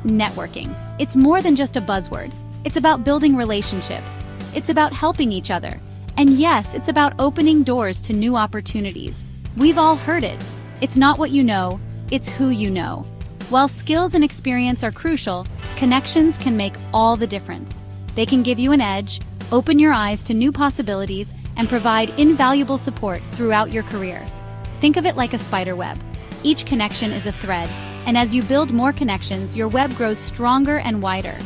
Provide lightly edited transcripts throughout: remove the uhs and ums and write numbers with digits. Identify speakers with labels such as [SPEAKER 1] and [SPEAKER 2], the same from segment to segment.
[SPEAKER 1] networking. It's more than just a buzzword. It's about building relationships. It's about helping each other. And yes, it's about opening doors to new opportunities. We've all heard it. It's not what you know, it's who you know. While skills and experience are crucial, connections can make all the difference. They can give you an edge, open your eyes to new possibilities, and provide invaluable support throughout your career. Think of it like a spider web. Each connection is a thread, and as you build more connections, your web grows stronger and wider.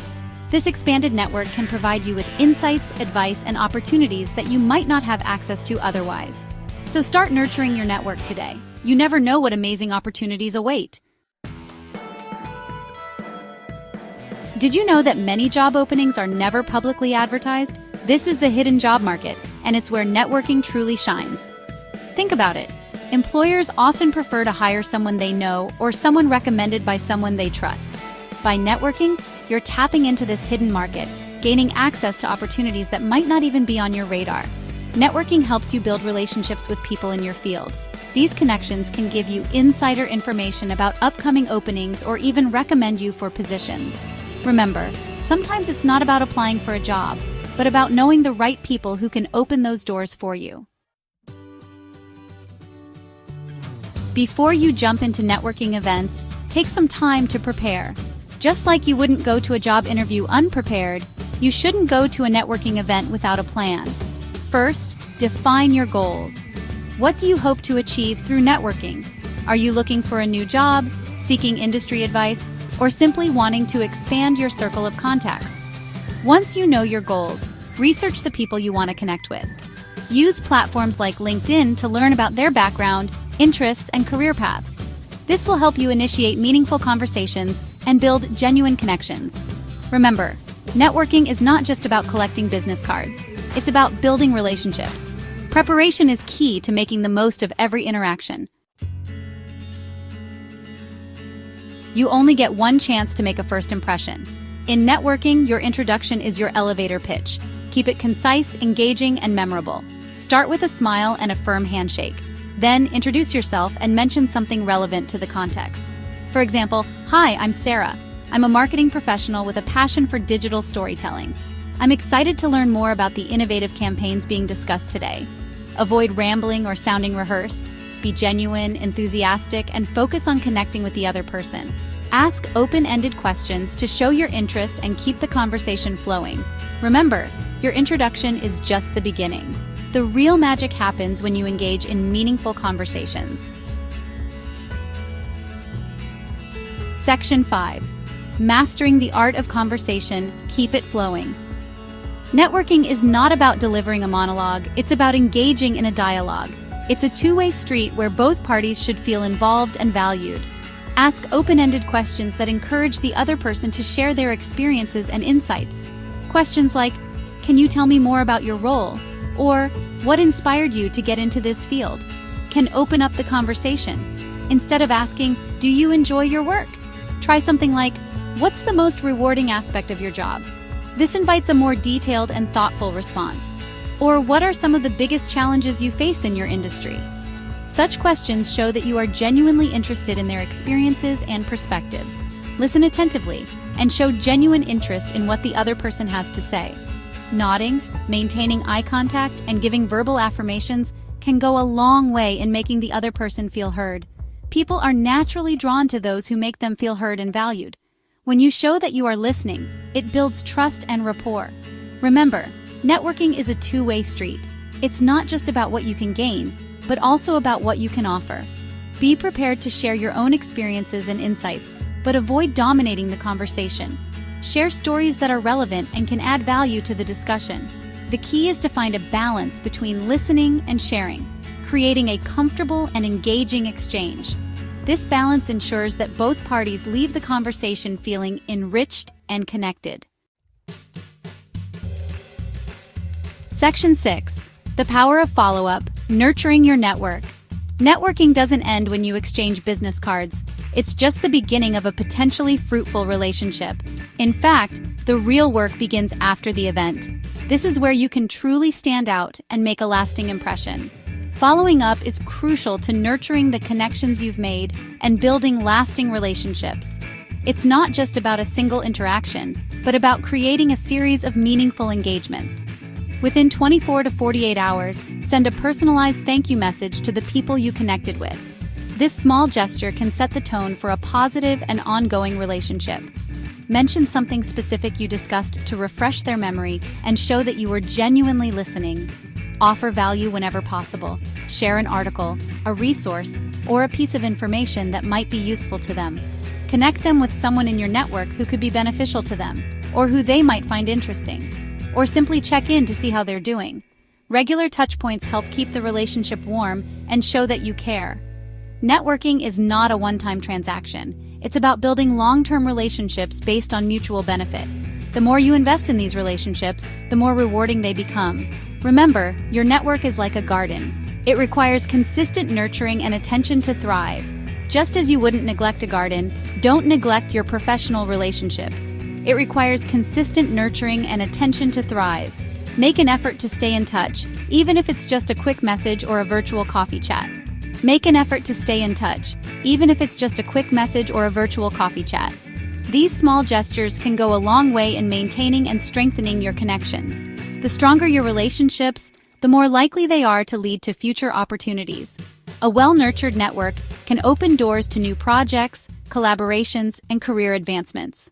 [SPEAKER 1] This expanded network can provide you with insights, advice, and opportunities that you might not have access to otherwise. So start nurturing your network today. You never know what amazing opportunities await. Did you know that many job openings are never publicly advertised? This is the hidden job market, and it's where networking truly shines. Think about it. Employers often prefer to hire someone they know or someone recommended by someone they trust. By networking, you're tapping into this hidden market, gaining access to opportunities that might not even be on your radar. Networking helps you build relationships with people in your field. These connections can give you insider information about upcoming openings or even recommend you for positions. Remember, sometimes it's not about applying for a job, but about knowing the right people who can open those doors for you. Before you jump into networking events, take some time to prepare. Just like you wouldn't go to a job interview unprepared, you shouldn't go to a networking event without a plan. First, define your goals. What do you hope to achieve through networking? Are you looking for a new job, seeking industry advice, or simply wanting to expand your circle of contacts? Once you know your goals, research the people you want to connect with. Use platforms like LinkedIn to learn about their background, interests, and career paths. This will help you initiate meaningful conversations and build genuine connections. Remember, networking is not just about collecting business cards. It's about building relationships. Preparation is key to making the most of every interaction. You only get one chance to make a first impression. In networking, your introduction is your elevator pitch. Keep it concise, engaging, and memorable. Start with a smile and a firm handshake. Then introduce yourself and mention something relevant to the context. For example, "Hi, I'm Sarah. I'm a marketing professional with a passion for digital storytelling. I'm excited to learn more about the innovative campaigns being discussed today." Avoid rambling or sounding rehearsed. Be genuine, enthusiastic, and focus on connecting with the other person. Ask open-ended questions to show your interest and keep the conversation flowing. Remember, your introduction is just the beginning. The real magic happens when you engage in meaningful conversations. Section 5. Mastering the art of conversation, keep it flowing. Networking is not about delivering a monologue, it's about engaging in a dialogue. It's a two-way street where both parties should feel involved and valued. Ask open-ended questions that encourage the other person to share their experiences and insights. Questions like, "Can you tell me more about your role?" Or, "What inspired you to get into this field?" can open up the conversation. Instead of asking, "Do you enjoy your work?" try something like, "What's the most rewarding aspect of your job?" This invites a more detailed and thoughtful response. Or, "What are some of the biggest challenges you face in your industry?" Such questions show that you are genuinely interested in their experiences and perspectives. Listen attentively and show genuine interest in what the other person has to say. Nodding, maintaining eye contact, and giving verbal affirmations can go a long way in making the other person feel heard. People are naturally drawn to those who make them feel heard and valued. When you show that you are listening, it builds trust and rapport. Remember, networking is a two-way street. It's not just about what you can gain, but also about what you can offer. Be prepared to share your own experiences and insights, but avoid dominating the conversation. Share stories that are relevant and can add value to the discussion. The key is to find a balance between listening and sharing, creating a comfortable and engaging exchange. This balance ensures that both parties leave the conversation feeling enriched and connected. Section 6. The power of follow-up, nurturing your network. Networking doesn't end when you exchange business cards. It's just the beginning of a potentially fruitful relationship. In fact, the real work begins after the event. This is where you can truly stand out and make a lasting impression. Following up is crucial to nurturing the connections you've made and building lasting relationships. It's not just about a single interaction, but about creating a series of meaningful engagements. Within 24 to 48 hours, send a personalized thank you message to the people you connected with. This small gesture can set the tone for a positive and ongoing relationship. Mention something specific you discussed to refresh their memory and show that you were genuinely listening. Offer value whenever possible. Share an article, a resource, or a piece of information that might be useful to them. Connect them with someone in your network who could be beneficial to them, or who they might find interesting. Or simply check in to see how they're doing. Regular touchpoints help keep the relationship warm and show that you care. Networking is not a one-time transaction. It's about building long-term relationships based on mutual benefit. The more you invest in these relationships, the more rewarding they become. Remember, your network is like a garden. It requires consistent nurturing and attention to thrive. Just as you wouldn't neglect a garden, don't neglect your professional relationships. It requires consistent nurturing and attention to thrive. Make an effort to stay in touch, even if it's just a quick message or a virtual coffee chat. Make an effort to stay in touch, even if it's just a quick message or a virtual coffee chat. These small gestures can go a long way in maintaining and strengthening your connections. The stronger your relationships, the more likely they are to lead to future opportunities. A well-nurtured network can open doors to new projects, collaborations, and career advancements.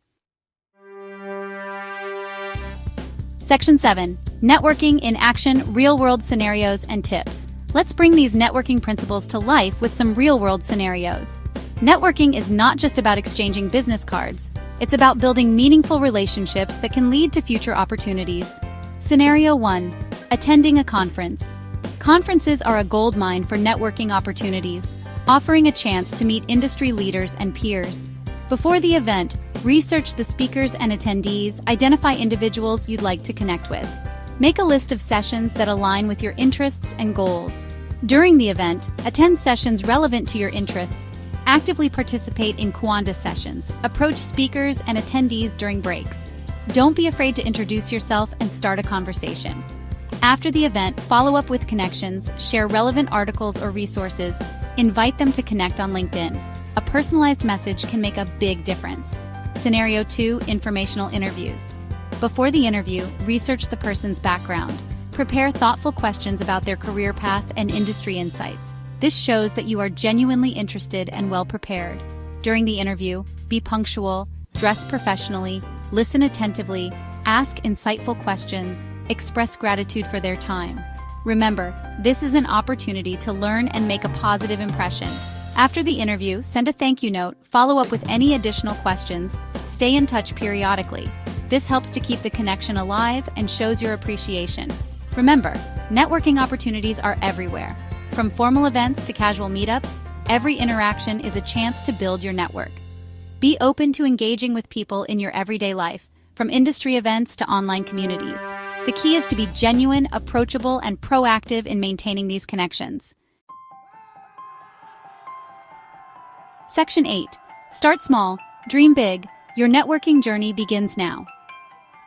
[SPEAKER 1] Section 7. Networking in action, real-world scenarios and tips. Let's bring these networking principles to life with some real-world scenarios. Networking is not just about exchanging business cards. It's about building meaningful relationships that can lead to future opportunities. Scenario 1. Attending a conference. Conferences are a goldmine for networking opportunities, offering a chance to meet industry leaders and peers. Before the event, research the speakers and attendees, identify individuals you'd like to connect with. Make a list of sessions that align with your interests and goals. During the event, attend sessions relevant to your interests, actively participate in Kwanda sessions, approach speakers and attendees during breaks. Don't be afraid to introduce yourself and start a conversation. After the event, follow up with connections, share relevant articles or resources, invite them to connect on LinkedIn. A personalized message can make a big difference. Scenario 2. Informational interviews. Before the interview, research the person's background. Prepare thoughtful questions about their career path and industry insights. This shows that you are genuinely interested and well prepared. During the interview, be punctual, dress professionally, listen attentively, ask insightful questions, express gratitude for their time. Remember, this is an opportunity to learn and make a positive impression. After the interview, send a thank you note, follow up with any additional questions, stay in touch periodically. This helps to keep the connection alive and shows your appreciation. Remember, networking opportunities are everywhere. From formal events to casual meetups, every interaction is a chance to build your network. Be open to engaging with people in your everyday life, from industry events to online communities. The key is to be genuine, approachable, and proactive in maintaining these connections. Section 8. Start small, dream big. Your networking journey begins now.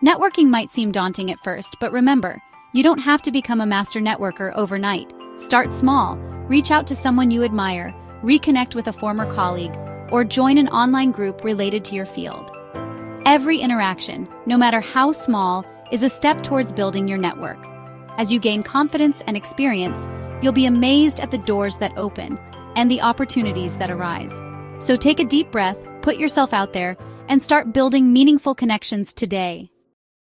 [SPEAKER 1] Networking might seem daunting at first, but remember, you don't have to become a master networker overnight. Start small, reach out to someone you admire, reconnect with a former colleague, or join an online group related to your field. Every interaction, no matter how small, is a step towards building your network. As you gain confidence and experience, you'll be amazed at the doors that open and the opportunities that arise. So take a deep breath, put yourself out there, and start building meaningful connections today.